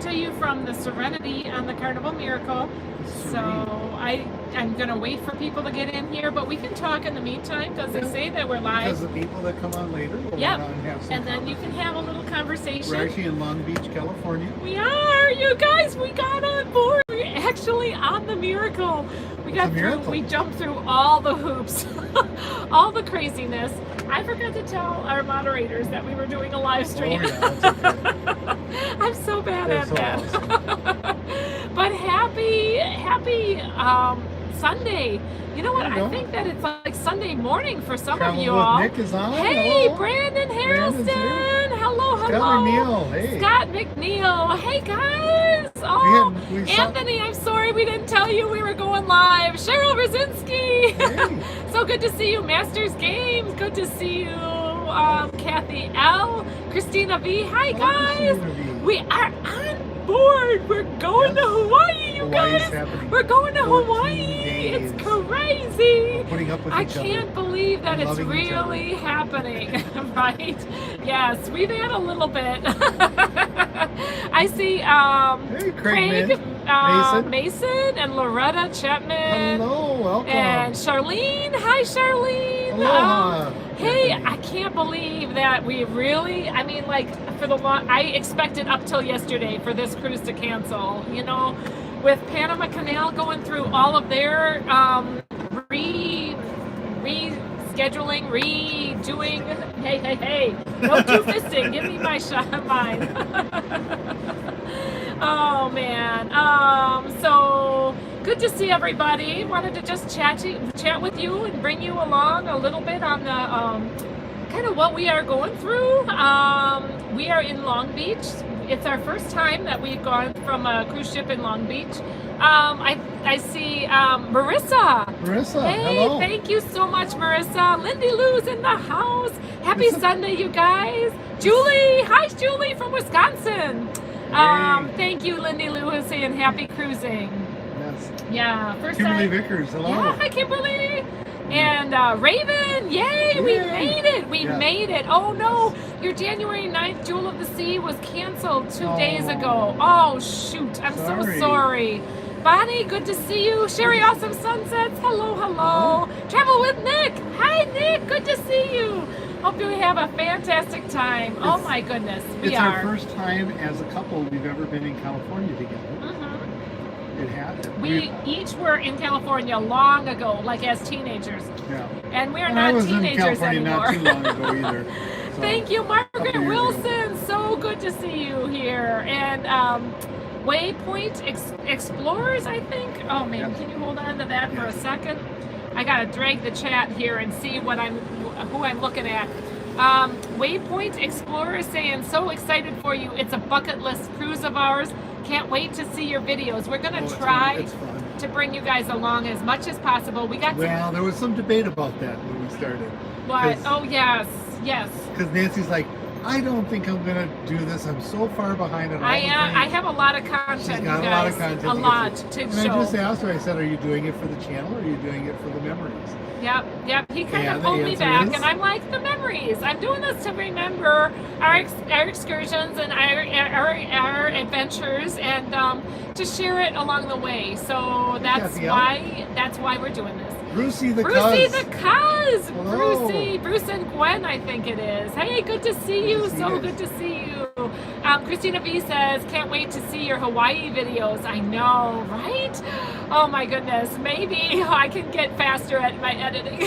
to you from the Serenity on the Carnival Miracle. So I'm going to wait for people to get in here, but we can talk in the meantime because they say that we're live. Because the people that come on later will Yep. want to have some And then you can have a little conversation. We're actually in Long Beach, California. We are, you guys. We got on board. We're actually on the Miracle. We got through. We jumped through all the hoops, all the craziness. I forgot to tell our moderators that we were doing a live stream. Oh, yeah, that's okay. I'm so bad at that. Awesome. But happy Sunday. You know what? I think that it's like Sunday morning for some of you all. Nick is on. Hey, hello. Brandon Harrelson. Hello, hello. Scott McNeil. Hey. Scott McNeil. Hey, guys. Oh, we Anthony, I'm sorry we didn't tell you we were going live. Cheryl Brzezinski. Hey. So good to see you. Masters Games. Good to see you. Kathy L. Christina V. Hi, guys. We are on board. We're going to Hawaii, you guys. We're going to Hawaii. It's crazy. I can't believe that it's really happening, right? Yes, we've had a little bit. I see Craig Mason and Loretta Chapman. Hello, welcome. And Charlene. Hi, Charlene. Aloha. Hey, I can't believe that we really, I mean, like, I expected up till yesterday for this cruise to cancel, you know, with Panama Canal going through all of their rescheduling, redoing. Hey, no two fisting, give me my shot, mine. Oh, man. So good to see everybody. Wanted to just chat with you and bring you along a little bit on the kind of what we are going through. We are in Long Beach. It's our first time that we've gone from a cruise ship in Long Beach. I see Marissa. Hey, hello. Thank you so much, Marissa. Lindy Lou's in the house. Happy Sunday, you guys. Julie. Hi, Julie from Wisconsin. Thank you, Lindy Lou, who's saying happy cruising. Yes. Yeah. First Kimberly time. Vickers. Hello. Yeah, hi, Kimberly. And Raven, yay, we made it. We made it. Oh, no, your January 9th Jewel of the Sea was canceled 2 days ago. Oh, shoot. I'm so sorry. Bonnie, good to see you. Sherry Awesome Sunsets. Hello, hello. Travel with Nick. Hi, Nick. Good to see you. Hope you have a fantastic time. Oh, my goodness. It's our first time as a couple we've ever been in California together. It happened. We each were in California long ago, like as teenagers. Yeah. And we're not teenagers anymore. I was in California not too long ago either. So, thank you, Margaret Wilson. So good to see you here. And Waypoint Explorers, I think. Oh man, can you hold on to that for a second? I gotta drag the chat here and see who I'm looking at. Waypoint Explorer saying, so excited for you. It's a bucket list cruise of ours. Can't wait to see your videos. We're going to try to bring you guys along as much as possible. Well, there was some debate about that when we started. What? Oh, yes. Because Nancy's like, I don't think I'm going to do this. I'm so far behind on all the things. I have a lot of content, She's got you guys. a lot of content. A lot to and show. I just asked her, I said, are you doing it for the channel or are you doing it for the memories? Yep. He kind of pulled me back, and I'm like, the memories. I'm doing this to remember our excursions and our adventures, and to share it along the way. So that's why we're doing this. Brucey the Cuz. Hello. Bruce and Gwen, I think it is. Hey, good to see you. Good to see you. Christina V says, can't wait to see your Hawaii videos. I know, right? Oh my goodness. Maybe I can get faster at my editing.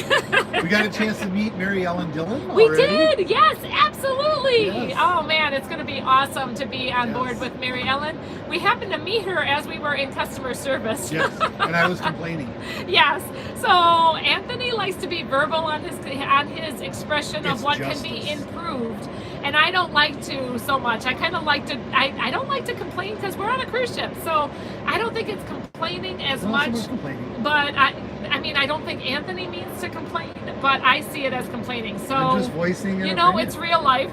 We got a chance to meet Mary Ellen Dillon already. We did. Yes, absolutely. Yes. Oh man, it's going to be awesome to be on board with Mary Ellen. We happened to meet her as we were in customer service. Yes, and I was complaining. Yes. So Anthony likes to be verbal on his expression of what can be improved. And I don't like to so much. I kind of like to, I don't like to complain because we're on a cruise ship. So I don't think it's complaining as much. But I mean, I don't think Anthony means to complain, but I see it as complaining. So, I'm just voicing it. You know, it's real life.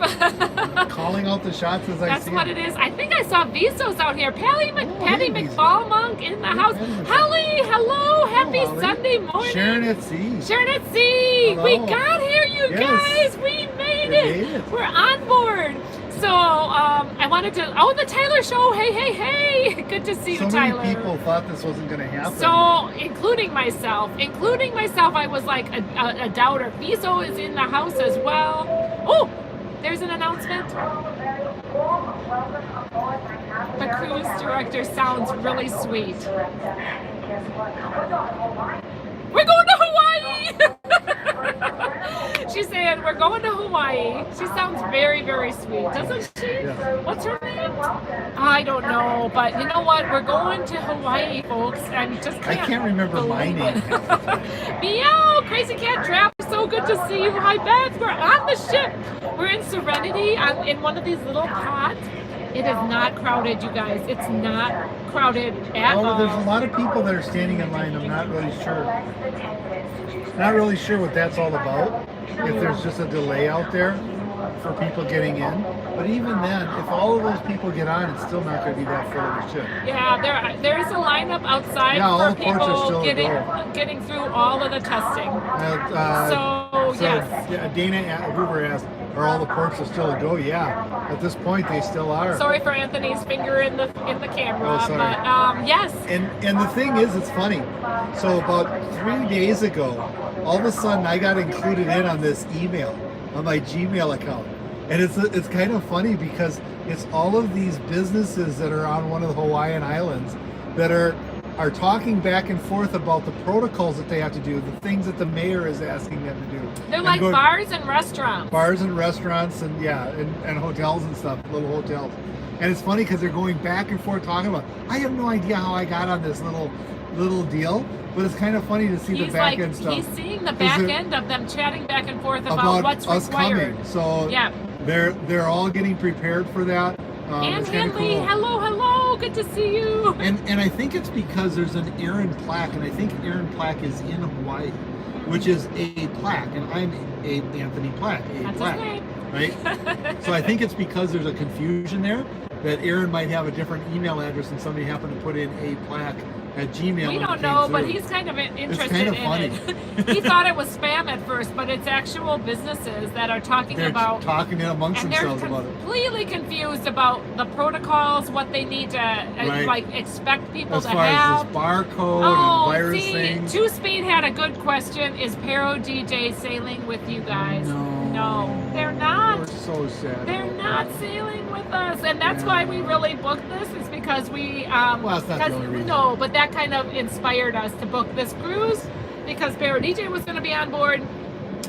Calling out the shots as I see That's what it is. I think I saw Visos out here. Patty McFallmonk in the house. Holly, hello. Happy Sunday morning. Sharon at Sea. Hello. We got here, you guys. We made it. We're on board. So I wanted to. Oh, the Tyler Show! Hey! Good to see you, Tyler. So many people thought this wasn't going to happen. So, including myself, I was like a doubter. Fiso is in the house as well. Oh, there's an announcement. The cruise director sounds really sweet. We're going to Hawaii! She's saying we're going to Hawaii. She sounds very, very sweet, doesn't she? Yeah. What's her name? I don't know, but you know what? We're going to Hawaii, folks, and just I can't remember my name. Meow, Crazy Cat Trap. So good to see you. Hi, Beth. We're on the ship. We're in Serenity. I'm in one of these little pods. It is not crowded, you guys. It's not crowded at all. There's a lot of people that are standing in line. I'm not really sure. Not really sure what that's all about. If there's just a delay out there for people getting in. But even then, if all of those people get on, it's still not going to be that full of a ship. Yeah, there's a lineup outside for people getting through all of the testing. Yes. Dana Hoover asked, are all the ports still a go? Yeah, at this point they still are. Sorry for Anthony's finger in the camera, sorry. But yes. And the thing is, it's funny. So about 3 days ago, all of a sudden I got included in on this email on my Gmail account, and it's kind of funny because it's all of these businesses that are on one of the Hawaiian islands that are talking back and forth about the protocols that they have to do, the things that the mayor is asking them to do. They're like bars and restaurants. Bars and restaurants and and hotels and stuff, little hotels. And it's funny because they're going back and forth talking about, I have no idea how I got on this little deal, but it's kind of funny to see the back end stuff. He's seeing the back end of them chatting back and forth about what's us required. Coming. So yeah, they're all getting prepared for that. And Henley, cool. Hello, good to see you. And I think it's because there's an Aaron plaque, and I think Aaron plaque is in Hawaii, which is a plaque, and I'm a Anthony plaque, That's plaque, his name. Right? So I think it's because there's a confusion there that Aaron might have a different email address and somebody happened to put in a plaque at Gmail. We don't know, but he's kind of interested in it. He thought it was spam at first, but it's actual businesses that are talking talking amongst themselves about it. They're completely confused about the protocols, what they need to expect people to have. As far as this barcode and virus things. Two Speed had a good question. Is Pero DJ sailing with you guys? No, they're not. We're so sad. They're not sailing with us, and that's why we really booked this. Is because we well, that's not the only reason. No, but that kind of inspired us to book this cruise because Pero DJ was going to be on board.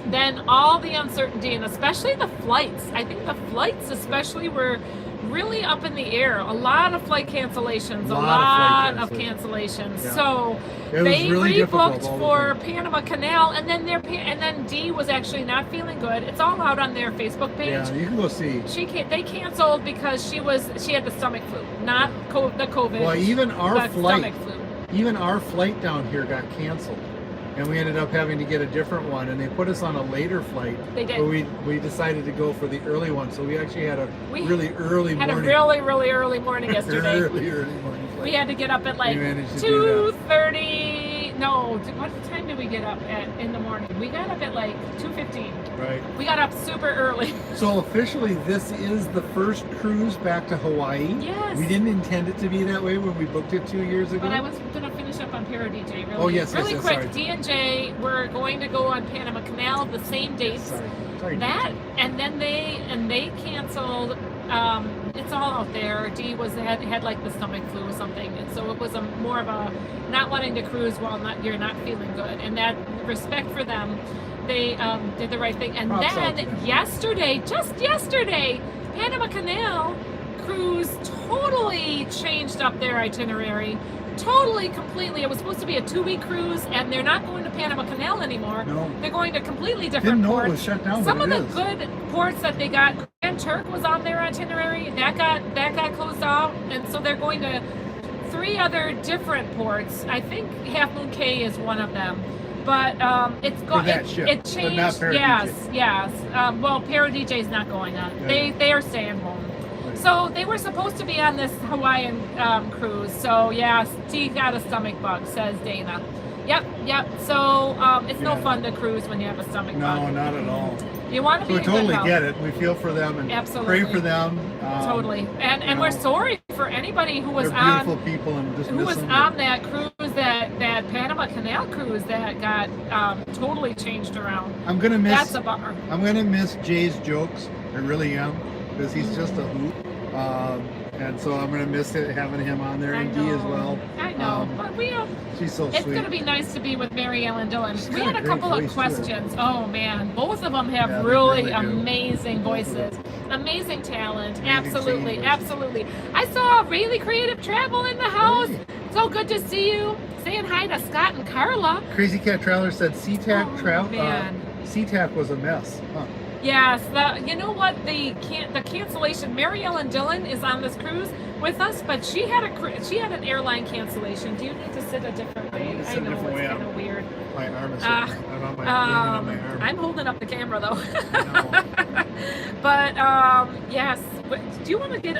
Then all the uncertainty, and especially the flights. I think the flights especially were really up in the air. A lot of flight cancellations, a lot of cancellations. Yeah. So they really rebooked for Panama Canal, and then Dee was actually not feeling good. It's all out on their Facebook page. Yeah, you can go see. They canceled because she had the stomach flu, not the COVID. Well, even our stomach flu. Even our flight down here got canceled. And we ended up having to get a different one, and they put us on a later flight. They did. But we decided to go for the early one, so we actually had a really early morning. Had a really early morning yesterday. early morning flight. We had to get up at like 2:30. No, what time did we get up at in the morning? We got up at like 2:15. Right. We got up super early. So officially, this is the first cruise back to Hawaii. Yes. We didn't intend it to be that way when we booked it 2 years ago. But I was going to finish up on Para DJ really quick. Sorry. D&J, we're going to go on Panama Canal the same dates. Sorry. That and then they canceled. It's all out there. Dee had like the stomach flu or something, and so it was more of a not wanting to cruise while you're not feeling good, and that respect for them, they did the right thing. And just yesterday, Panama Canal cruise totally changed up their itinerary. Totally, completely. It was supposed to be a 2-week cruise, and they're not going to Panama Canal anymore. No. They're going to completely different ports. It was shut down. Some of the good ports that they got, Grand Turk was on their itinerary. That got closed off, and so they're going to 3 other different ports. I think Half Moon Cay is one of them. But it changed. Not Yes. Well, Para DJ's not going on. Yeah. They are staying home. So they were supposed to be on this Hawaiian cruise. So yeah, Steve got a stomach bug, says Dana. Yep. So it's no fun to cruise when you have a stomach bug. No, not at all. You want to be So we in good totally health. get it. We feel for them and Absolutely. pray for them. Totally. And we're sorry for anybody who was they're on beautiful people and just who miss was them. on that cruise, that Panama Canal cruise that got totally changed around. I'm gonna miss. That's a bummer. I'm gonna miss Jay's jokes. I really am, because he's just a hoot. And so I'm gonna miss having him on there, and Dee as well. I know, but she's so it's sweet. going to be nice to be with Mary Ellen Dillon. She's We got had a a great couple of voice, questions. Oh man, both of them have Yeah, they really really do. amazing voices, amazing talent. Absolutely, singing voices. absolutely. I saw Rayleigh Creative Travel in the house. Hey. So good to see you. Saying hi to Scott and Carla. Crazy Cat Traveler said SeaTac Man. SeaTac was a mess. Huh. Yes, you know what? The cancellation. Mary Ellen Dillon is on this cruise with us, but she had an airline cancellation. Do you need to sit a different way? to I sit a know different it's way. kind of weird. My arm is I'm on my arm. I'm holding up the camera though. I know. But yes. Do you want to get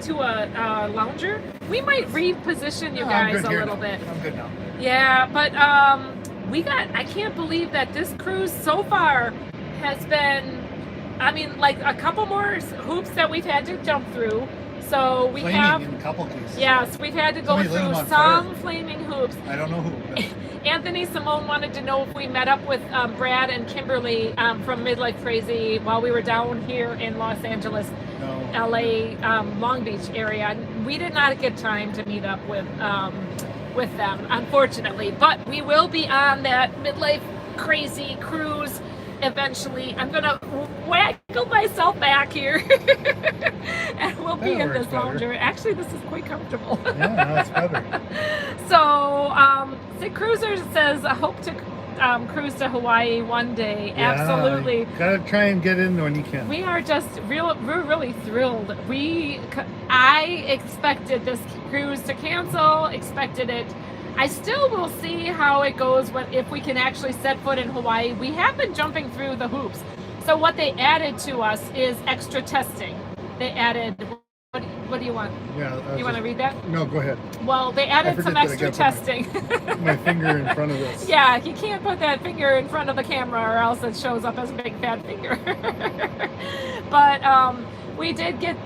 to a lounger? We might reposition you No, I'm guys good a here little now. bit. I'm good now. Yeah, but I can't believe that this cruise so far has been, I mean, like a couple more hoops that we've had to jump through. So we Flaming have, in a couple cases. yes, we've had to go Somebody lit them through on some fire. flaming hoops. I don't know who. but- Anthony Simone wanted to know if we met up with Brad and Kimberly from Midlife Crazy while we were down here in Los Angeles, No. LA, Long Beach area. We did not get time to meet up with them, unfortunately. But we will be on that Midlife Crazy cruise eventually. I'm gonna waggle myself back here, and we'll be That in works this better. lounger. Actually, this is quite comfortable. Yeah, no, it's better. So, Sid Cruiser says, I hope to cruise to Hawaii one day. Yeah, Absolutely. you gotta try and get in when you can. We are just we're really thrilled. I expected this cruise to cancel, expected it. I still will see how it goes if we can actually set foot in Hawaii. We have been jumping through the hoops. So what they added to us is extra testing. They added, what do you want? Yeah. You want to read that? No, go ahead. Well, they added forget some that I extra gotta testing. My finger in front of this. Yeah, you can't put that finger in front of the camera or else it shows up as a big fat finger. But we did get,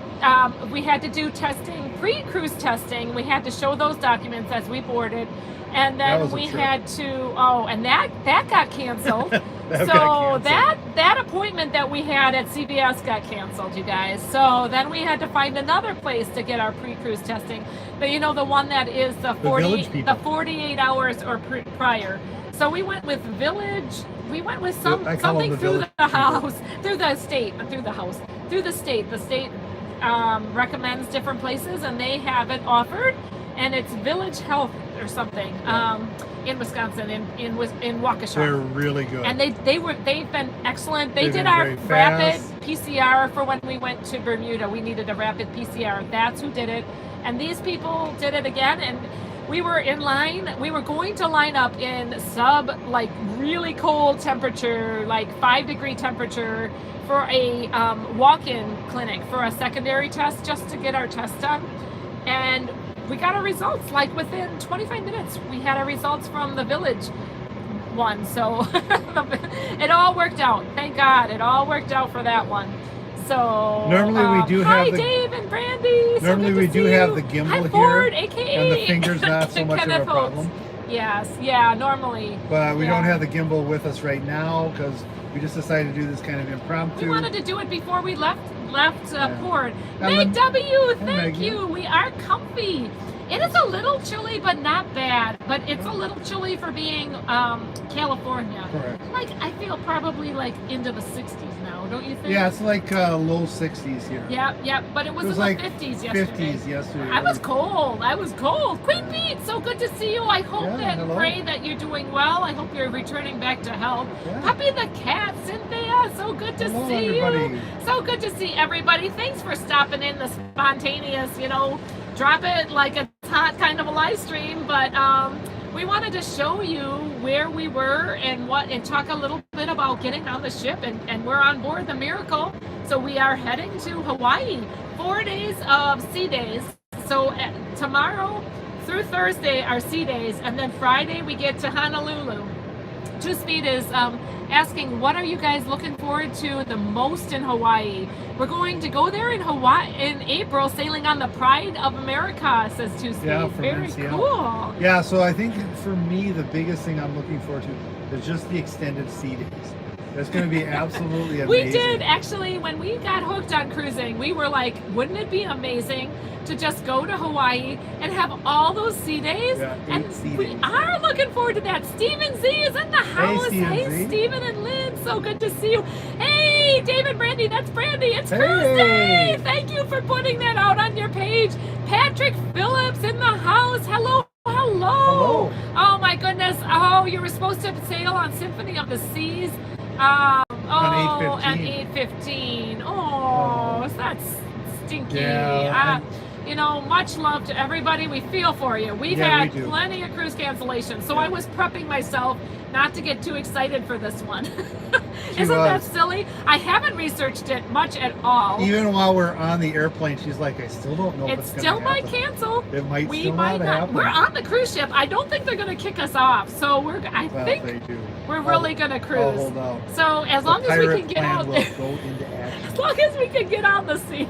we had to do testing, pre-cruise testing. We had to show those documents as we boarded. And That then was a we trip. had to, and that got canceled. That So got canceled. that appointment that we had at CVS got canceled, you guys. So then we had to find another place to get our pre-cruise testing. But you know, the one that is the Village people. 48 hours or prior. So we went with Village. We went with I call something them the through Village the people. house, through the state, through the state. The state recommends different places, and they have it offered, and it's Village Health or something in Wisconsin, in Waukesha. They're really good. And they've been excellent. They They've did been our very rapid fast. PCR for when we went to Bermuda. We needed a rapid PCR. That's who did it. And these people did it again. And we were in line. We were going to line up in like really cold temperature, like 5-degree temperature, for a walk-in clinic for a secondary test, just to get our test done. And we got our results like within 25 minutes. We had our results from the Village one, so it all worked out. Thank God, it all worked out for that one. So Normally we do hi have the- Dave and Brandy. So Normally good to we do see have you. the gimbal Hi here, Ford, aka and the finger's not so much of a Kenneth Holtz. problem. Yes, yeah, normally. But we Yeah. don't have the gimbal with us right now because we just decided to do this kind of impromptu. We wanted to do it before we left port. And Meg the- W, Hi, thank Maggie. you. We are comfy. It is a little chilly, but not bad. But it's a little chilly for being California. Correct. Like I feel probably like into the 60s now, don't you think? Yeah, it's like low 60s here. Yeah. But it was, It was in like the 50s yesterday. 50s yesterday. I was cold. Queen Pete, so good to see you. I hope Yeah, hello. pray that you're doing well. I hope you're returning back to health. Yeah. Puppy the cat, Cynthia, so good to Hello, see everybody. you. So good to see everybody. Thanks for stopping in the spontaneous, drop it like it's hot kind of a live stream. But we wanted to show you where we were and talk a little bit about getting on the ship, and we're on board the Miracle. So we are heading to Hawaii. 4 days of sea days. So tomorrow, through Thursday are sea days, and then Friday we get to Honolulu. Two Speed is asking, what are you guys looking forward to the most in Hawaii? We're going to go there in Hawaii in April, sailing on the Pride of America, says Two Speed. Yeah, from very NCL. cool. Yeah, so I think for me, the biggest thing I'm looking forward to is just the extended sea days. That's going to be absolutely amazing. We did actually, when we got hooked on cruising, we were like, wouldn't it be amazing to just go to Hawaii and have all those sea days? Yeah, and sea we days. are looking forward to that. Stephen Z is in the house. Hey, Stephen and Lynn, so good to see you. Hey, David Brandy, that's Brandy. It's Cruise Day. Thank you for putting that out on your page. Patrick Phillips in the house. Hello. Hello. Oh my goodness. Oh, you were supposed to sail on Symphony of the Seas. On At 8:15. Oh, that's stinky. Yeah, you know, much love to everybody. We feel for you. We've had plenty of cruise cancellations, so I was prepping myself not to get too excited for this one. Isn't that silly? I haven't researched it much at all. Even while we're on the airplane, she's like, I still don't know if it's still going to might cancel. It might we still might not happen. We're on the cruise ship. I don't think they're going to kick us off. So I think we're really going to cruise. Hold on. So as long as we can get out there. Go into action. As long as we can get on the sea.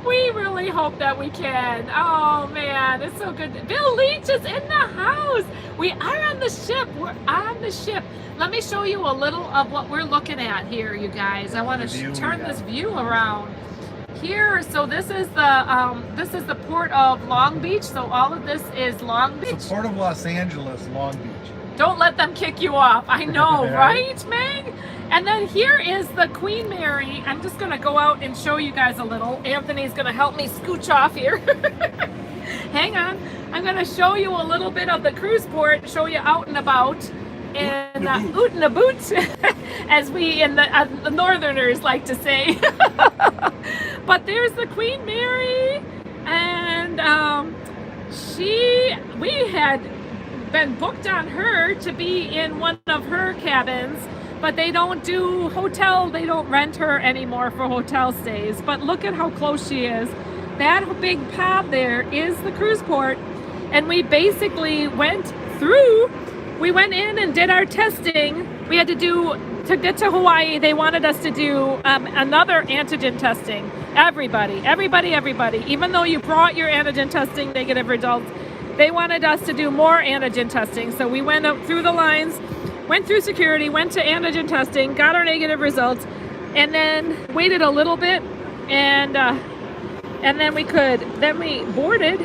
We really hope that we can. Oh man, it's so good. Bill Leach is in the house. We are on the ship. We're on the ship. Let me show you a little of what we're looking at here, you guys. I want to turn this view around here. So this is the port of Long Beach. So all of this is Long Beach. It's the port of Los Angeles, Long Beach. Don't let them kick you off. I know, right, Meg? And then here is the Queen Mary. I'm just going to go out and show you guys a little. Anthony's going to help me scooch off here. Hang on. I'm going to show you a little bit of the cruise port, show you out and about. And oot and a boot, as we in the Northerners like to say. But there's the Queen Mary. And we had been booked on her to be in one of her cabins, but they don't do hotel, they don't rent her anymore for hotel stays. But look at how close she is. That big pad there is the cruise port, and we basically went in and did our testing. We had to get to Hawaii, they wanted us to do another antigen testing. Everybody. Even though you brought your antigen testing negative results, they wanted us to do more antigen testing. So we went up through the lines, went through security, went to antigen testing, got our negative results, and then waited a little bit, and then we boarded,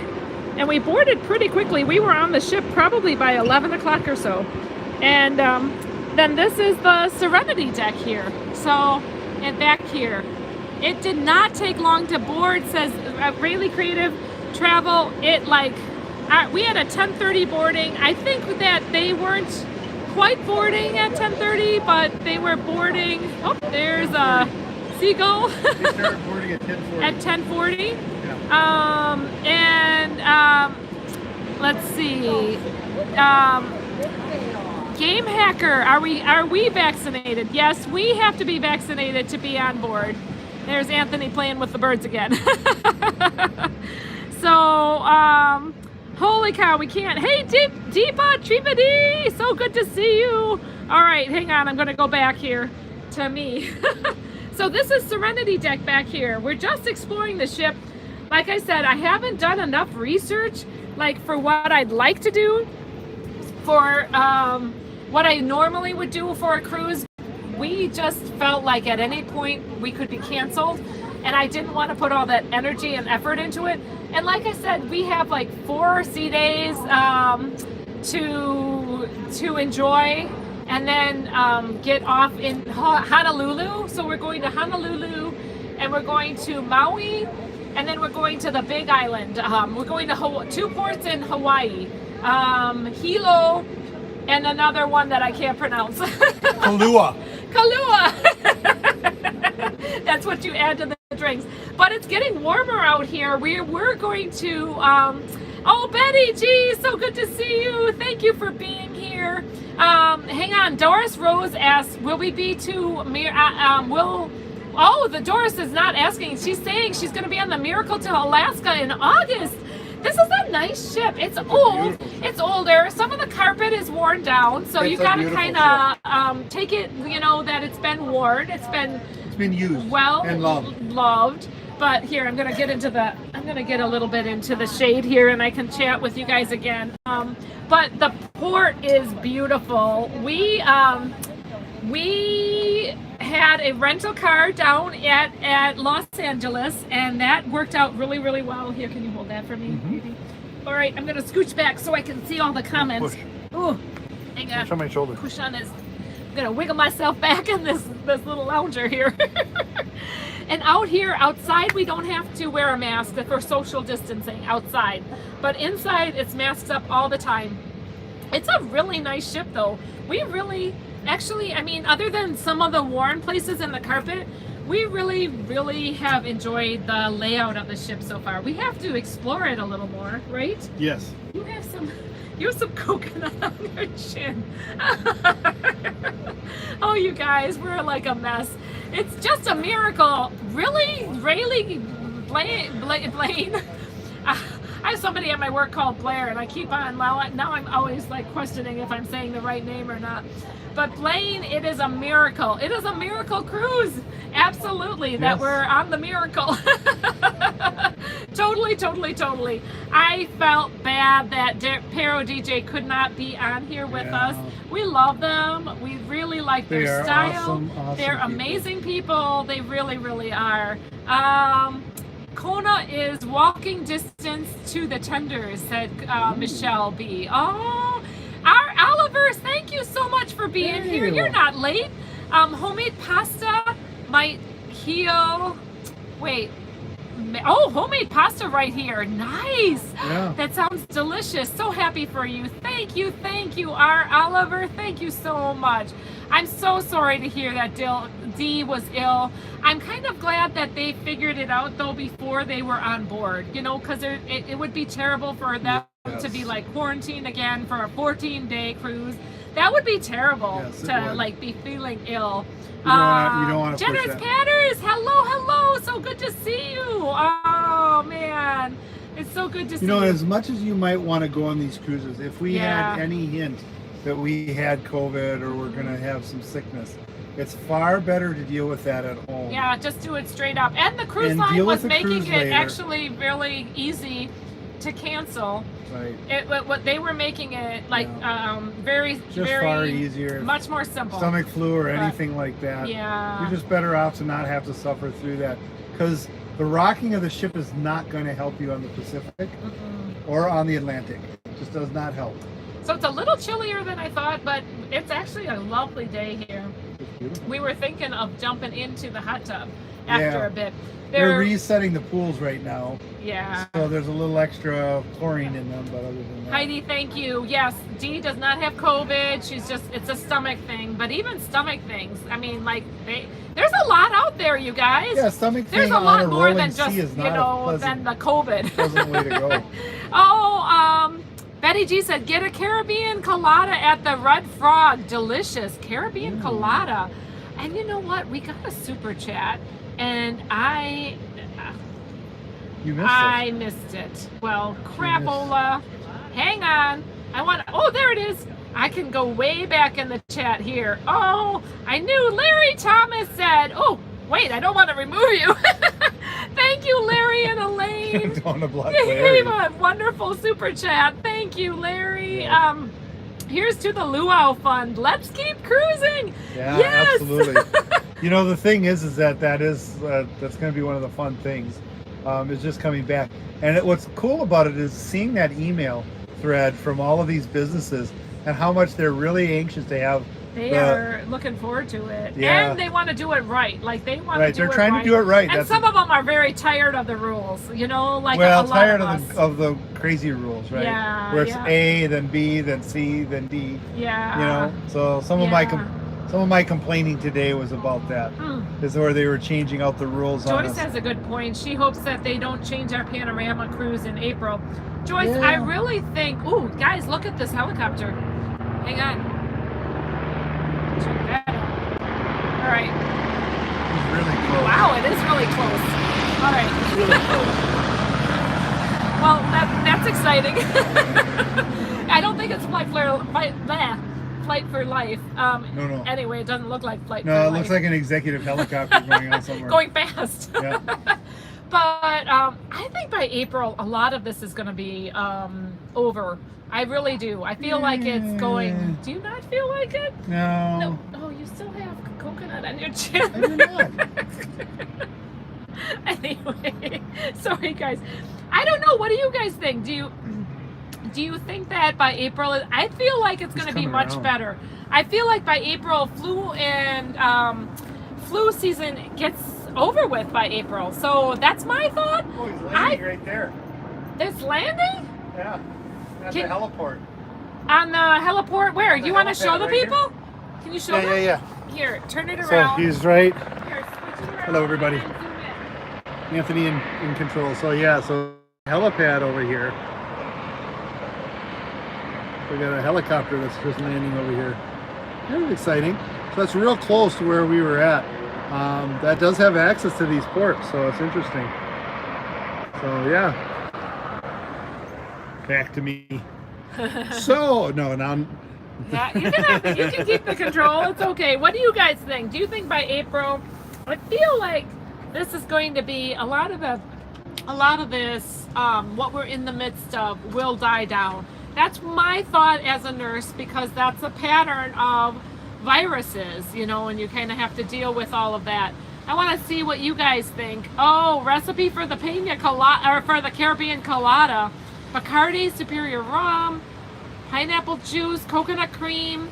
and we boarded pretty quickly. We were on the ship probably by 11 o'clock or so. And then this is the Serenity deck here. So, and back here. It did not take long to board, says Rayleigh Creative Travel. We had a 10:30 boarding. I think that they weren't quite boarding at 10:30, but they were boarding. Oh, there's a seagull. They started boarding at 10:40. At 10:40. Yeah. Let's see. Game Hacker, are we vaccinated? Yes, we have to be vaccinated to be on board. There's Anthony playing with the birds again. So, holy cow, we can't. Hey, Deepa Trivedi, so good to see you. All right, hang on, I'm going to go back here to me. So this is Serenity deck back here. We're just exploring the ship. Like I said, I haven't done enough research, for what I'd like to do, for what I normally would do for a cruise. We just felt like at any point we could be canceled, and I didn't want to put all that energy and effort into it. And like I said, we have 4 sea days to enjoy, and then get off in Honolulu. So we're going to Honolulu, and we're going to Maui, and then we're going to the Big Island. We're going to 2 ports in Hawaii, Hilo, and another one that I can't pronounce. Kalua. That's what you add to the drinks. But it's getting warmer out here. We're going to oh, Betty, geez, so good to see you. Thank you for being here. Hang on, Doris Rose asks, will we be to the Doris is not asking. She's saying she's going to be on the Miracle to Alaska in August. This is a nice ship. It's old. It's older. Some of the carpet is worn down, so you got to kind of take it. You know that it's been worn. It's been used. Well and loved. But here, I'm gonna get a little bit into the shade here, and I can chat with you guys again. But the port is beautiful. We had a rental car down at Los Angeles, and that worked out really, really well. Here, can you hold that for me, maybe? All right, I'm gonna scooch back so I can see all the comments. Ooh, hang on. Push on my shoulder. Push on this. I'm gonna wiggle myself back in this little lounger here. And out here, outside, we don't have to wear a mask for social distancing outside. But inside, it's masks up all the time. It's a really nice ship, though. We really, actually, I mean, other than some of the worn places in the carpet, we really, really have enjoyed the layout of the ship so far. We have to explore it a little more, right? Yes. You have some coconut on your chin. Oh, you guys, we're like a mess. It's just a miracle. Really, Blaine. I have somebody at my work called Blair, and I keep on, now I'm always like questioning if I'm saying the right name or not. But Blaine, it is a miracle. It is a miracle cruise. Absolutely, yes. That we're on the miracle. Totally. I felt bad that Pero DJ could not be on here with us. We love them. We really like their style. Awesome They're amazing people. They really, really are. Kona is walking distance to the tenders, said Michelle B. Oh, our Olivers, thank you so much for being here. You're not late. Homemade pasta might heal. Wait. Oh, homemade pasta right here. Nice. Yeah. That sounds delicious. So happy for you. Thank you, our Oliver. Thank you so much. I'm so sorry to hear that Dee was ill. I'm kind of glad that they figured it out, though, before they were on board, you know, because it would be terrible for them to be like quarantined again for a 14-day cruise. That would be terrible to like be feeling ill. You don't want to Jenner's Patters, hello, so good to see you. Oh man, it's so good to see you. You know, as much as you might want to go on these cruises, if we had any hint that we had COVID or we're going to have some sickness, it's far better to deal with that at home. Yeah, just do it straight up. And the cruise line was making it actually really easy to cancel. Right. What they were making it like very far easier, much more simple. Stomach flu or anything like that. Yeah. You're just better off to not have to suffer through that, because the rocking of the ship is not going to help you on the Pacific or on the Atlantic. It just does not help. So it's a little chillier than I thought, but it's actually a lovely day here. We were thinking of jumping into the hot tub after a bit. They're resetting the pools right now. Yeah. So there's a little extra chlorine in them, but other than that. Heidi, thank you. Yes, Dee does not have COVID. It's a stomach thing. But even stomach things, I mean, like, there's a lot out there, you guys. Yeah, stomach thing. There's a lot more than just, than the COVID. Pleasant way to go. Betty G said, get a Caribbean colada at the Red Frog. Delicious. Caribbean colada. And you know what? We got a super chat. And I missed it. Well, crapola. Hang on. There it is. I can go way back in the chat here. Oh, I knew Larry Thomas said, oh, wait, I don't want to remove you. Thank you, Larry and Elaine. Don't want to block You Larry. gave a wonderful super chat. Thank you, Larry. Here's to the Luau Fund. Let's keep cruising. Yeah, yes. Absolutely. You know, the thing is that's going to be one of the fun things. Is just coming back. And what's cool about it is seeing that email thread from all of these businesses and how much they're really anxious to have. They are looking forward to it. Yeah. And they want to do it right. Like, they want to do it right. They're trying to do it right. And some of them are very tired of the rules, you know? Like, tired of the crazy rules, right? Yeah. Where it's A, then B, then C, then D. Yeah. You know? So some of my complaining today was about that. Is where they were changing out the rules on us. Joyce has a good point. She hopes that they don't change our Panorama cruise in April. Joyce, I really think... Ooh, guys, look at this helicopter. Hang on. Check that out. All right. It's really close. Wow, it is really close. All right. It's really close. Well, that's exciting. I don't think it's Flight for Life. No. Anyway, it doesn't look like Flight for No, Life. it looks like an executive helicopter going on somewhere. Going fast. Yeah. But I think by April, a lot of this is going to be over. I really do. I feel like it's going. Do you not feel like it? No. Oh, you still have coconut on your chin. I do not. Anyway, sorry guys. I don't know. What do you guys think? Do you think that by April? I feel like it's going to be much better. I feel like by April, flu season gets over with by April. So that's my thought. Oh, he's landing right there. There's landing? Yeah. At the heliport. On the heliport? Where? You want to show the right people? Can you show them? Yeah. Here, turn it So around. he's right. Here, switch it around. Hello, everybody. and zoom in. Anthony in control. So yeah, so helipad over here. We got a helicopter that's just landing over here. That's exciting. So that's real close to where we were at. That does have access to these ports, so it's interesting. So yeah. Back to me. So no, now. Yeah, you can keep the control. It's okay. What do you guys think? Do you think by April? I feel like this is going to be a lot of this. What we're in the midst of will die down. That's my thought as a nurse, because that's a pattern of viruses, and you kind of have to deal with all of that. I want to see what you guys think. Oh, recipe for the pina colada, or for the Caribbean colada. Bacardi, superior rum, pineapple juice, coconut cream,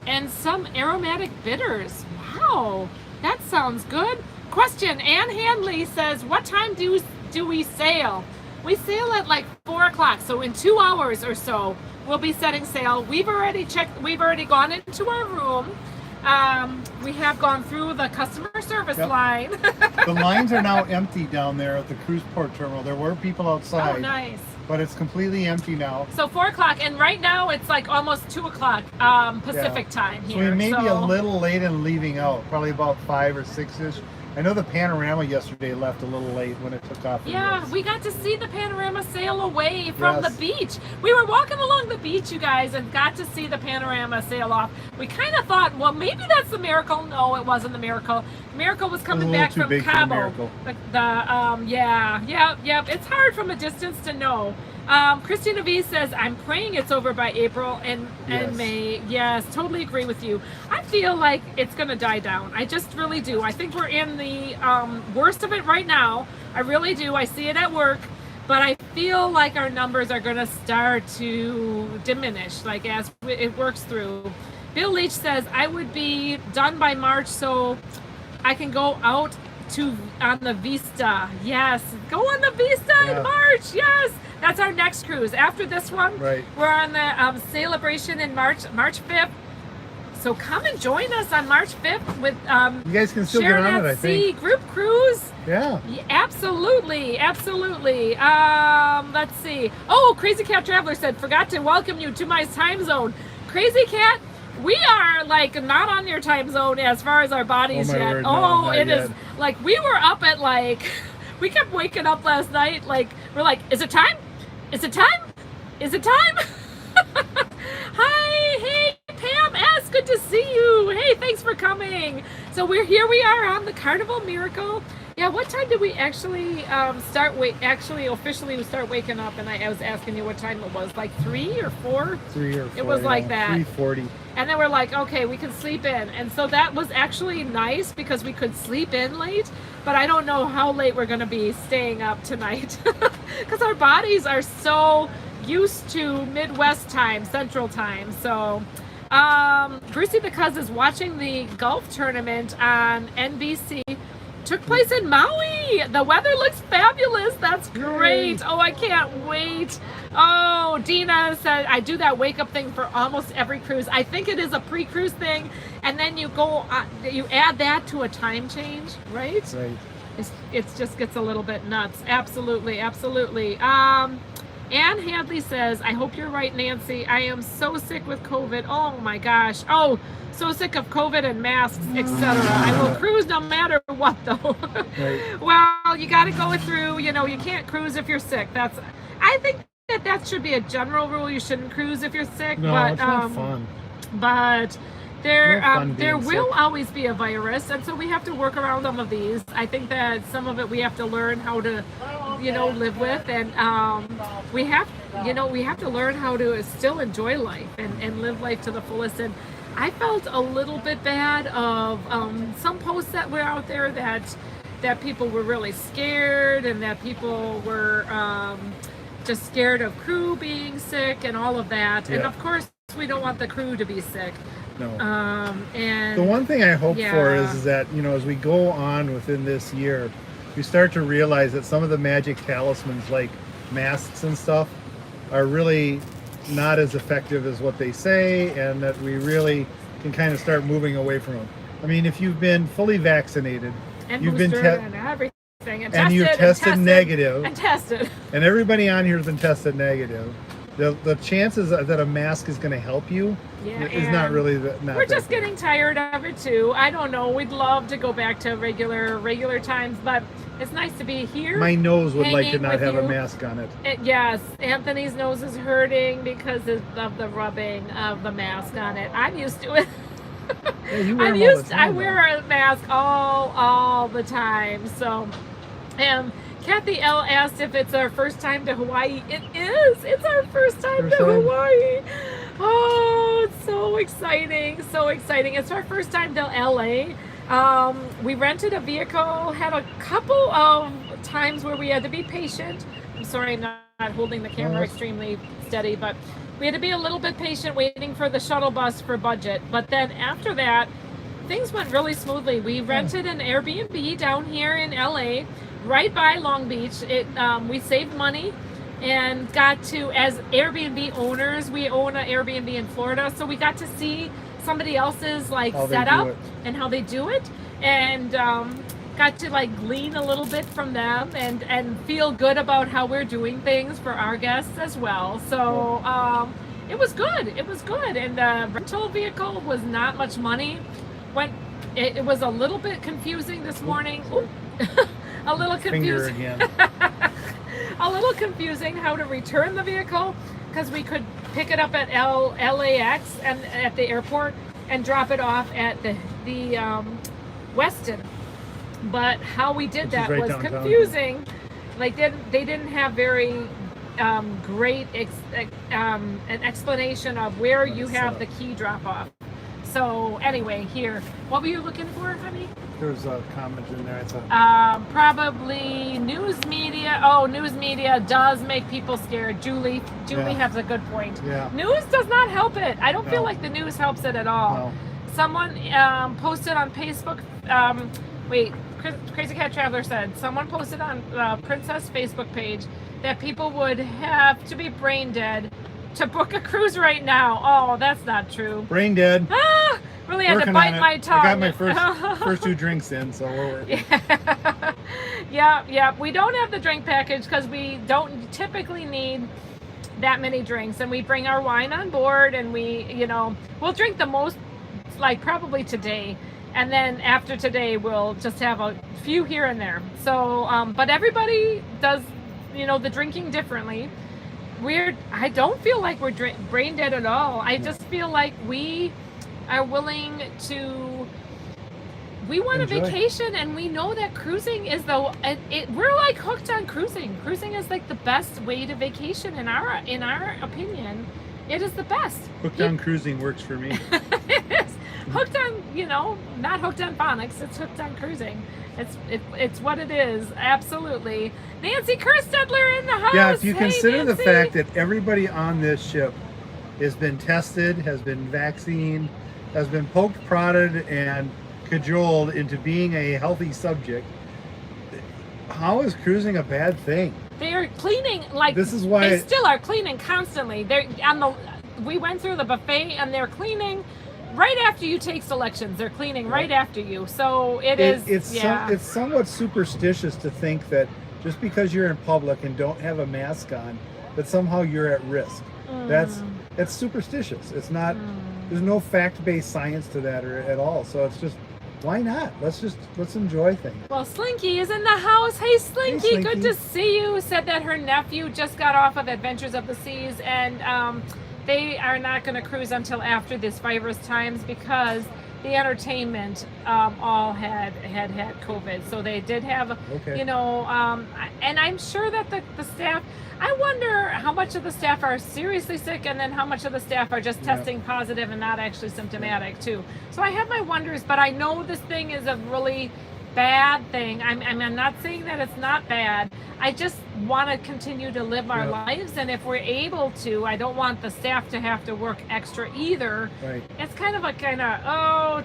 and some aromatic bitters. Wow, that sounds good. Question, Ann Handley says, what time do we sail? We sail at like 4 o'clock, so in 2 hours or so, we'll be setting sail. We've already gone into our room. We have gone through the customer service line. The lines are now empty down there at the cruise port terminal. There were people outside. Oh, nice. But it's completely empty now. So 4 o'clock, and right now it's like almost 2 o'clock Pacific time here. So we may be a little late in leaving out, probably about 5 or 6-ish. I know the panorama yesterday left a little late when it took off. Yeah, we got to see the panorama sail away from the beach. We were walking along the beach, you guys, and got to see the panorama sail off. We kind of thought, well, maybe that's the Miracle. No, it wasn't the Miracle. Miracle was coming back from Cabo. Yeah. It's hard from a distance to know. Christina V says, I'm praying it's over by April and May. Yes, totally agree with you. I feel like it's going to die down. I just really do. I think we're in the worst of it right now. I really do. I see it at work. But I feel like our numbers are going to start to diminish, like as it works through. Bill Leach says, I would be done by March so I can go out on the Vista. Yes, go on the Vista in March. Yes. That's our next cruise. After this one, we're on the celebration in March 5th. So come and join us on March 5th with you guys can still Sharon get on at it, I think. Sea group cruise. Yeah. Absolutely. Let's see. Oh, Crazy Cat Traveler said, forgot to welcome you to my time zone. Crazy Cat, we are like not on your time zone as far as our bodies yet. Word, no, it yet. Is like we were up at like we kept waking up last night like we're like, is it time? Is it time? Is it time? Hi, hey, Pam S, good to see you. Hey, thanks for coming. So we are on the Carnival Miracle. Yeah, what time did we actually officially start waking up? And I was asking you what time it was, like 3 or 4? 3 or 4. It was like that. 3:40. And then we're like, okay, we can sleep in. And so that was actually nice because we could sleep in late. But I don't know how late we're going to be staying up tonight because our bodies are so used to Midwest time, Central time. So Brucey the Cuz is watching the golf tournament on NBC. Took place in Maui. The weather looks fabulous. That's great. Oh, I can't wait. Oh, Dina said, I do that wake up thing for almost every cruise. I think it is a pre-cruise thing. And then you go, you add that to a time change, right? Right. It just gets a little bit nuts. Absolutely. Ann Hadley says, I hope you're right, Nancy. I am so sick with COVID. Oh my gosh. Oh, so sick of COVID and masks, etc. I will cruise no matter what, though. Right. Well, you got to go through, you can't cruise if you're sick. I think that should be a general rule. You shouldn't cruise if you're sick. No, but, it's not fun. But there will sick. always be a virus, and so we have to work around some of these. I think that some of it we have to learn how to, live with, and we have to learn how to still enjoy life and live life to the fullest. And I felt a little bit bad of some posts that were out there that people were really scared, and that people were just scared of crew being sick and all of that. Yeah. And of course, we don't want the crew to be sick. No. And The one thing I hope yeah. for is that, as we go on within this year, we start to realize that some of the magic talismans like masks and stuff are really not as effective as what they say, and that we really can kind of start moving away from them. I mean, if you've been fully vaccinated, and you've been and everything, and you've tested negative, and tested, and everybody on here has been tested negative, the chances that a mask is going to help you is not really not. We're just getting tired of it too. I don't know. We'd love to go back to regular times, but it's nice to be here. My nose would like to hanging not with have a you. mask on it. Yes, Anthony's nose is hurting because of the rubbing of the mask on it. I'm used to it. Yeah, you wear them all the time, I though. wear a mask all the time. So, Kathy L asked if it's our first time to Hawaii. It is. It's our first time to Hawaii. Oh, it's so exciting. So exciting. It's our first time to LA. We rented a vehicle, had a couple of times where we had to be patient. I'm sorry, I'm not holding the camera extremely steady, but we had to be a little bit patient waiting for the shuttle bus for budget. But then after that, things went really smoothly. We rented an Airbnb down here in LA, right by Long Beach. We saved money and got to, as Airbnb owners, we own an Airbnb in Florida, so we got to see somebody else's setup and how they do it, and got to glean a little bit from them and feel good about how we're doing things for our guests as well. So it was good. And the rental vehicle was not much money. It was a little bit confusing this morning. A little confusing. Finger again. A little confusing how to return the vehicle, because we could pick it up at LAX and at the airport and drop it off at the Westin. But how we did that right was downtown. Confusing. They didn't have very great an explanation of where you have the key drop off. So anyway, here, what were you looking for, honey? There's a comment in there, I thought. Probably news media. Oh, news media does make people scared. Julie has a good point. Yeah. News does not help it. I don't feel like the news helps it at all. No. Someone posted on Facebook. Crazy Cat Traveler said someone posted on Princess Facebook page that people would have to be brain dead to book a cruise right now. Oh, that's not true. Brain dead. Really had to Working bite on it. my tongue. I got my first 2 drinks in, so we're working. Yeah. We don't have the drink package because we don't typically need that many drinks, and we bring our wine on board, and we'll drink the most, probably today, and then after today we'll just have a few here and there. So, but everybody does, the drinking differently. I don't feel like we're brain dead at all. I just feel like we are willing to. We want Enjoy. a vacation, and we know that cruising is we're hooked on cruising. Cruising is the best way to vacation in our opinion. It is the best. Hooked on cruising works for me. It's hooked on, not hooked on phonics. It's hooked on cruising. It's what it is. Absolutely. Nancy Kerstedler in the house. Yeah, if you consider Nancy. the fact that everybody on this ship has been tested, has been vaccinated, has been poked, prodded, and cajoled into being a healthy subject, how is cruising a bad thing? They're cleaning This is why they still are cleaning constantly. We went through the buffet, and they're cleaning right after you take selections. They're cleaning right after you. So it's somewhat superstitious to think that just because you're in public and don't have a mask on, that somehow you're at risk. That's superstitious. It's not. There's no fact-based science to that at all. So it's just why not? Let's enjoy things. Well, Slinky is in the house. Hey, Slinky, Hey, Slinky. good to see you. Said that her nephew just got off of Adventures of the Seas, and they are not going to cruise until after this virus times because the entertainment all had COVID. So they did have, Okay. and I'm sure that the staff, I wonder how much of the staff are seriously sick and then how much of the staff are just testing positive and not actually symptomatic too. So I have my wonders, but I know this thing is a really bad thing. I'm not saying that it's not bad. I just want to continue to live our lives, and if we're able to, I don't want the staff to have to work extra either. Right. It's kind of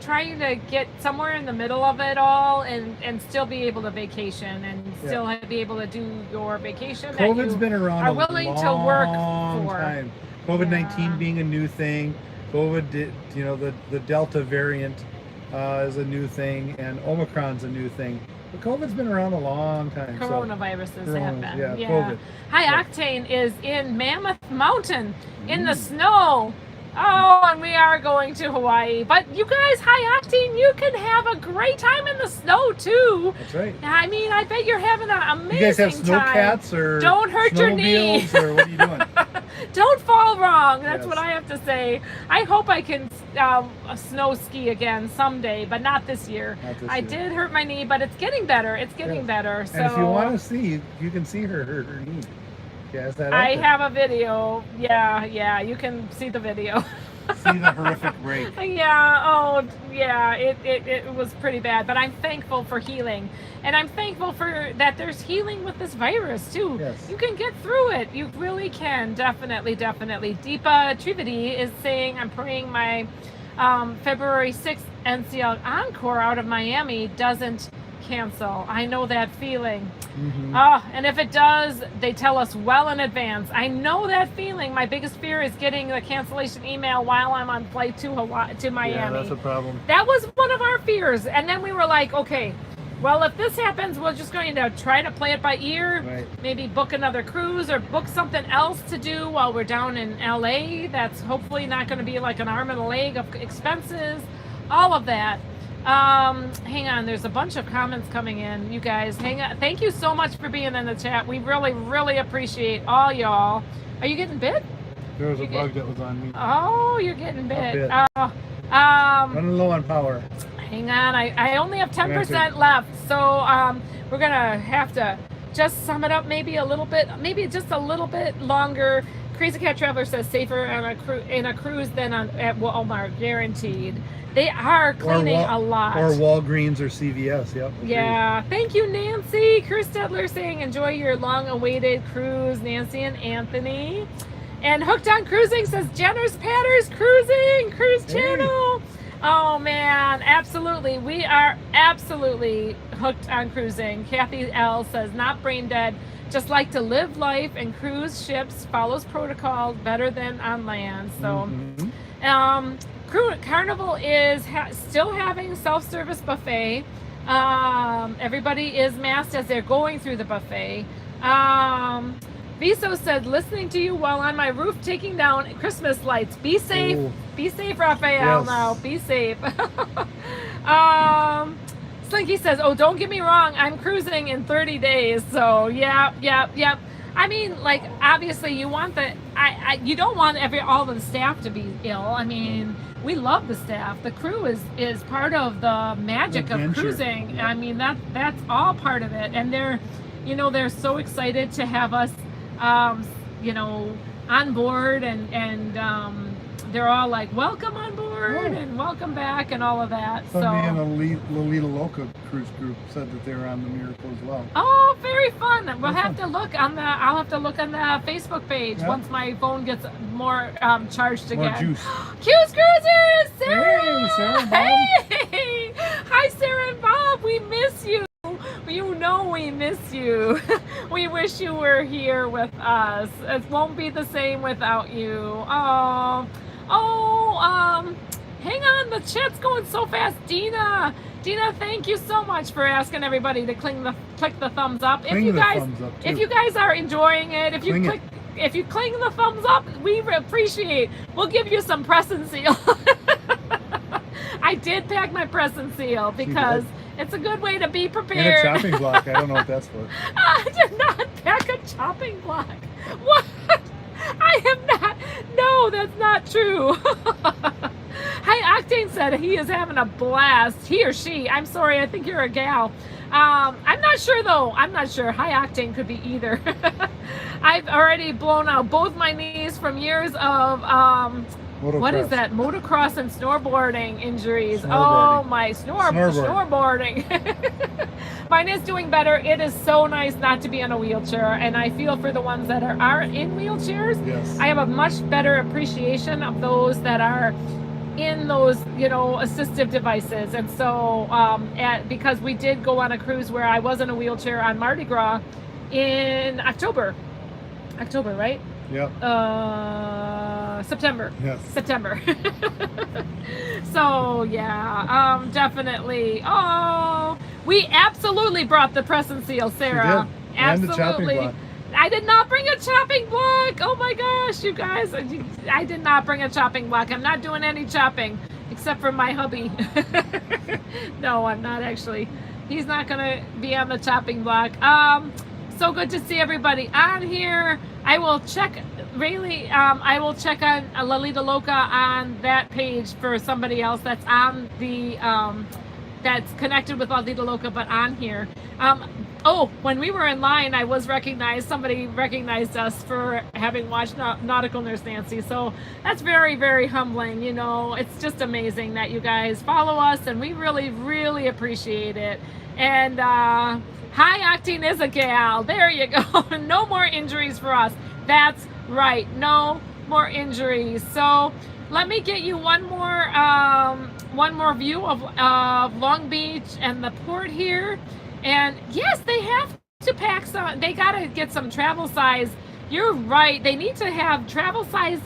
trying to get somewhere in the middle of it all and still be able to vacation and still be able to do your vacation. COVID's been around are willing to work for. time. COVID-19 being a new thing. The Delta variant is a new thing, and Omicron's a new thing. But COVID's been around a long time. Coronaviruses have been. Yeah, Yeah. COVID. High Octane is in Mammoth Mountain in the snow. Oh, and we are going to Hawaii. But you guys, High Octane, you can have a great time in the snow too. That's right. I mean, I bet you're having an amazing time. You guys have snow cats or don't hurt your knee. or what are you doing? Don't fall wrong. That's Yes. what I have to say. I hope I can snow ski again someday, but not this year. I did hurt my knee, but it's getting better. It's getting better. So and if you want to see, you can see her knee. Yes, that I have a video. Yeah, you can see the video. See the horrific break. It was pretty bad, but I'm thankful for healing, and I'm thankful for that there's healing with this virus too. Yes. You can get through it. You really can. Definitely. Deepa Trivedi is saying, I'm praying my February 6th NCL Encore out of Miami doesn't cancel. I know that feeling. Mm-hmm. And if it does, they tell us well in advance. I know that feeling. My biggest fear is getting the cancellation email while I'm on flight to Miami. Yeah, that's a problem. That was one of our fears. And then we were like, okay, well, if this happens, we're just going to try to play it by ear. Right. Maybe book another cruise or book something else to do while we're down in LA. That's hopefully not going to be like an arm and a leg of expenses. All of that. Hang on, there's a bunch of comments coming in. You guys, hang on. Thank you so much for being in the chat. We really, really appreciate all y'all. Are you getting bit? There was a bug that was on me. Oh, you're getting bit. Running low on power. Hang on, I only have 10% left, so we're gonna have to just sum it up maybe maybe just a little bit longer. Crazy Cat Traveler says safer in a cruise than at Walmart, guaranteed. They are cleaning a lot. Or Walgreens or CVS, yep. Yeah. Thank you, Nancy. Chris Stedler saying, enjoy your long-awaited cruise, Nancy and Anthony. And Hooked on Cruising says, Jenner's Patters Cruising, Cruise Channel. Oh, man. Absolutely. We are absolutely hooked on cruising. Kathy L. says, not brain dead, just like to live life, and cruise ships follows protocols better than on land. So, Carnival is still having self-service buffet. Everybody is masked as they're going through the buffet. Viso said, listening to you while on my roof taking down Christmas lights. Be safe. Ooh. Be safe, Raphael. Yes. Now, be safe. Slinky says, oh, don't get me wrong. I'm cruising in 30 days. So, yep. I mean, like, obviously you want you don't want all the staff to be ill. I mean, we love the staff. The crew is part of the magic of cruising. I mean, that's all part of it. And they're so excited to have us, on board, and they're all like, welcome on board and welcome back and all of that. Somebody in the Lolita Loca cruise group said that they were on the Miracle as well. Oh, very fun. I'll have to look on the Facebook page once my phone gets more charged again. More juice. Q's Cruisers! Sarah! Hey, Sarah and Bob. Hey! Hi, Sarah and Bob. We miss you. You know we miss you. We wish you were here with us. It won't be the same without you. Hang on, the chat's going so fast. Dina, thank you so much for asking everybody to click the thumbs up. If you guys are enjoying it, if you click the thumbs up, we appreciate. We'll give you some press and seal. I did pack my press and seal because it's a good way to be And prepared. a chopping block. I don't know what that's for. I did not pack a chopping block. What? I am not. No, that's not true. High Octane said he is having a blast. He or she. I'm sorry. I think you're a gal. I'm not sure though. I'm not sure. High Octane could be either. I've already blown out both my knees from years of what is that? Motocross and snowboarding injuries. Oh my snowboarding. Mine is doing better. It is so nice not to be in a wheelchair, and I feel for the ones that are in wheelchairs. Yes. I have a much better appreciation of those that are in those, assistive devices. And so because we did go on a cruise where I was in a wheelchair on Mardi Gras in October, right? Yep. September. Yes. September. So yeah, definitely. Oh, we absolutely brought the press and seal, Sarah. She did. And the chopping Absolutely. block. I did not bring a chopping block. Oh my gosh, you guys. I did not bring a chopping block. I'm not doing any chopping except for my hubby. No, I'm not actually. He's not going to be on the chopping block. So good to see everybody on here. I will check I will check on Lalita Loca on that page for somebody else that's on the that's connected with Lalita Loca but on here. When we were in line, I was recognized. Somebody recognized us for having watched Nautical Nurse Nancy. So that's very, very humbling. It's just amazing that you guys follow us, and we really, really appreciate it. And High Octane is a gal. There you go. No more injuries for us. That's right. No more injuries. So let me get you one more view of Long Beach and the port here. And yes, they have to pack some. They got to get some travel size. You're right. They need to have travel size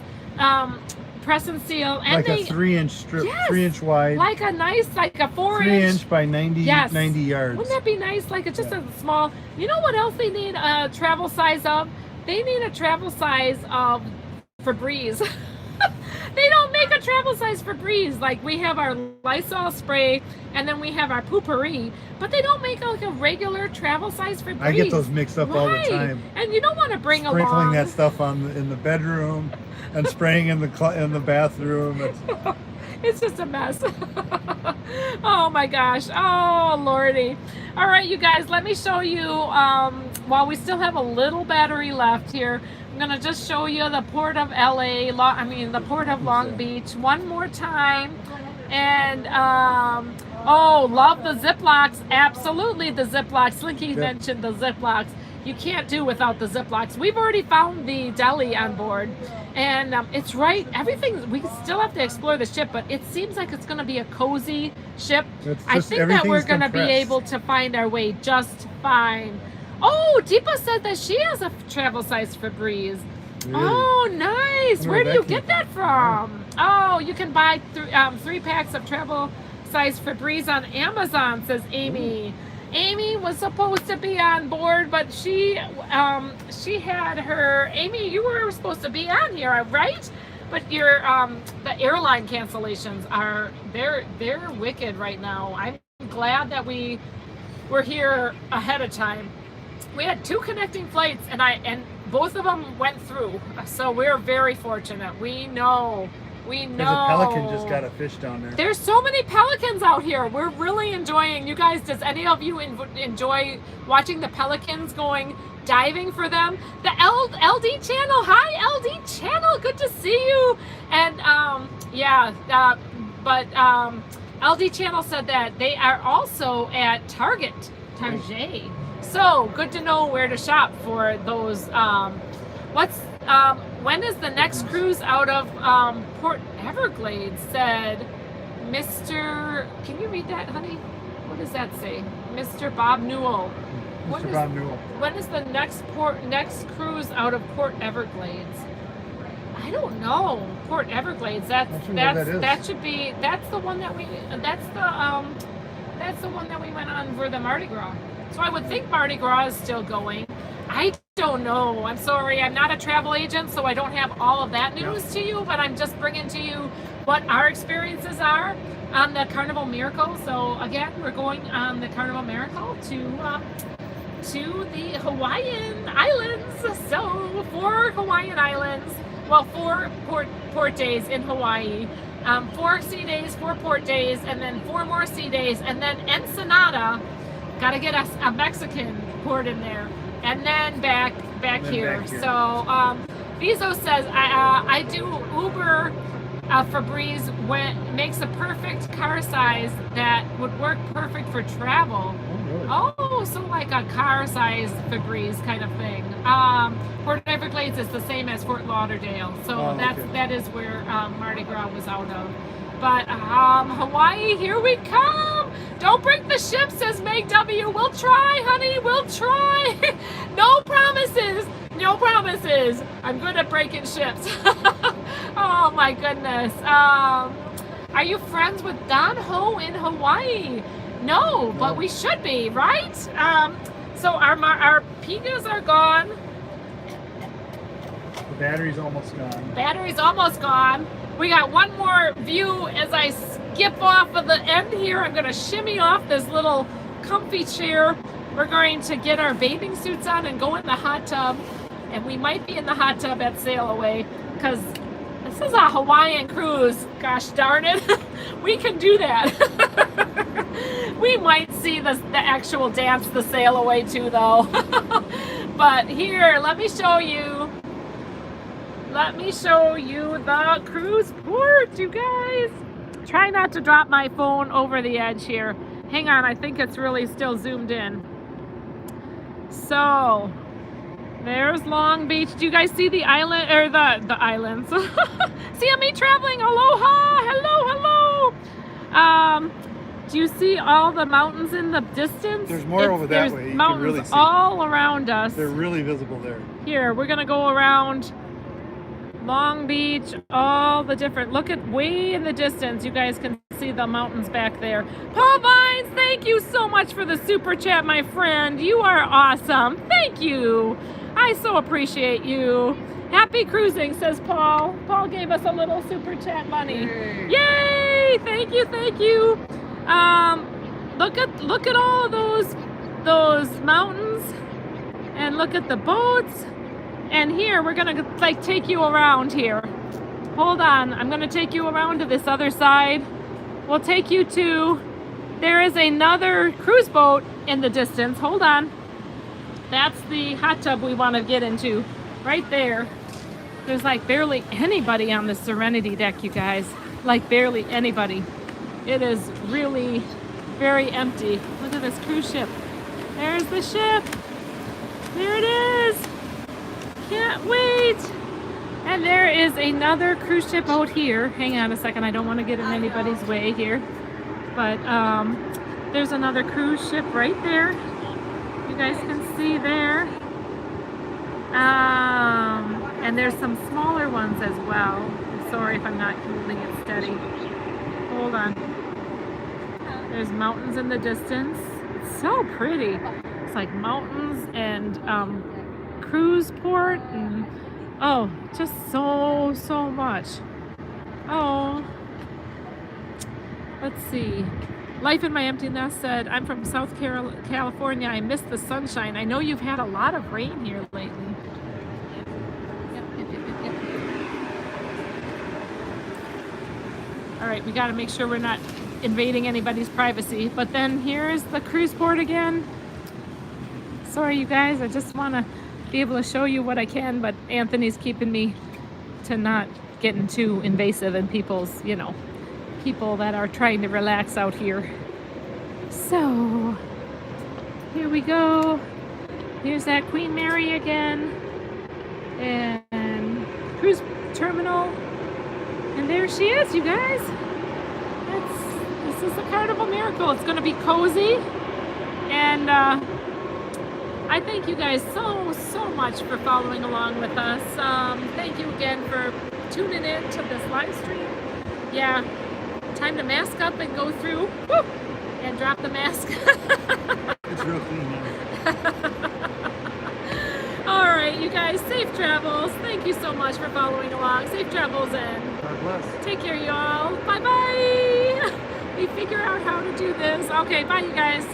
press and seal. And like a 3-inch strip, yes, 3-inch wide. Like a nice, like a 4-inch. 3-inch by 90 yards. Wouldn't that be nice? Like it's just a small. You know what else they need a travel size of? They need a travel size of Febreze. They don't make a travel size Febreze. Like we have our Lysol spray and then we have our Poopery, but they don't make like a regular travel size Febreze. I get those mixed up all the time. And you don't want to bring sprinkling along that stuff in the bedroom and spraying in the bathroom. It's just a mess. Oh my gosh. Oh lordy. All right, you guys, let me show you while we still have a little battery left here. I'm gonna just show you the port of the port of Long Beach one more time. And love the Ziplocs. Absolutely the Ziplocs. Slinky mentioned the Ziplocs. You can't do without the Ziplocs. We've already found the deli on board. And it's right. Everything, we still have to explore the ship, but it seems like it's going to be a cozy ship. I think that we're going to be able to find our way just fine. Oh, Deepa said that she has a travel size Febreze. Really? Oh, nice. Where do you get that from? Oh, you can buy 3 packs of travel size Febreze on Amazon, says Amy. Amy was supposed to be on board, but she had her. Amy, you were supposed to be on here, right? But your the airline cancellations they're wicked right now. I'm glad that we were here ahead of time. We had 2 connecting flights, and both of them went through. So we're very fortunate. We know. There's a pelican just got a fish down there. There's so many pelicans out here. We're really enjoying. You guys, does any of you enjoy watching the pelicans going diving for them? The LD channel. Hi, LD channel. Good to see you. And LD channel said that they are also at Target. So good to know where to shop for those. When is the next cruise out of Port Everglades? Said Mr. Can you read that, honey? What does that say? Mr. Bob Newell. Bob Newell. When is the next cruise out of Port Everglades? I don't know. Port Everglades. That should be. That's the one that we. That's the one that we went on for the Mardi Gras. So I would think Mardi Gras is still going. I don't know. I'm sorry. I'm not a travel agent, so I don't have all of that news to you, but I'm just bringing to you what our experiences are. on the Carnival Miracle. So again, we're going on the Carnival Miracle to the Hawaiian Islands. So 4 Hawaiian Islands, well, 4 port days in Hawaii, 4 sea days, 4 port days, and then 4 more sea days, and then Ensenada. Got to get us a Mexican port in there, and then back here. So Vizo says I do Uber. Febreze makes a perfect car size that would work perfect for travel. Oh, really? Oh, so like a car size Febreze kind of thing. Port Everglades is the same as Fort Lauderdale, so that is where Mardi Gras was out of. But Hawaii, here we come. Don't break the ship, says Meg W. We'll try, honey, we'll try. No promises. No promises. I'm good at breaking ships. Oh my goodness. Are you friends with Don Ho in Hawaii? No, but we should be, right? So our pigas are gone. The battery's almost gone. Battery's almost gone. We got one more view as I skip off of the end here. I'm gonna shimmy off this little comfy chair. We're going to get our bathing suits on and go in the hot tub. And we might be in the hot tub at Sail Away because this is a Hawaiian cruise. Gosh darn it. We can do that. We might see the actual dance, the Sail Away too, though. But here, let me show you. Let me show you the cruise port, you guys. Try not to drop my phone over the edge here. Hang on, I think it's really still zoomed in. So, there's Long Beach. Do you guys see the island, or the islands? CME Traveling, aloha, hello, hello. Do you see all the mountains in the distance? There's more over that way. There's mountains really all around us. They're really visible there. Here, we're gonna go around Long Beach, all the different, look at way in the distance. You guys can see the mountains back there. Paul Vines, thank you so much for the super chat, my friend. You are awesome. Thank you. I so appreciate you. Happy cruising, says Paul. Paul gave us a little super chat money. Yay! Thank you, thank you. Look at all of those mountains, and look at the boats. And here we're gonna like take you around here. Hold on, I'm gonna take you around to this other side. We'll take you to, there is another cruise boat in the distance. Hold on. That's the hot tub we want to get into. Right there. There's like barely anybody on the Serenity deck, you guys. Like barely anybody. It is really very empty. Look at this cruise ship. There's the ship. There it is. Can't wait. And there is another cruise ship out here. Hang on a second. I don't want to get in anybody's way here. But there's another cruise ship right there. You guys can see there. And there's some smaller ones as well. I'm sorry if I'm not holding it steady. Hold on. There's mountains in the distance. It's so pretty. It's like mountains and cruise port and oh, just so much. Oh, let's see. Life in My Empty Nest said, I'm from South California. I miss the sunshine. I know you've had a lot of rain here lately. Yep. All right, we got to make sure we're not invading anybody's privacy. But then here's the cruise port again. Sorry, you guys. I just want to be able to show you what I can, but Anthony's keeping me to not getting too invasive in people's, people that are trying to relax out here. So here we go. Here's that Queen Mary again, and cruise terminal, and there she is, you guys. This is the Carnival Miracle. It's going to be cozy, and I thank you guys so much for following along with us. Thank you again for tuning in to this live stream. Yeah, time to mask up and go through. Woo, and drop the mask. It's real clean now. All right, you guys, safe travels. Thank you so much for following along. Safe travels and God bless. Take care, y'all. Bye-bye. me figure out how to do this. Okay, bye, you guys.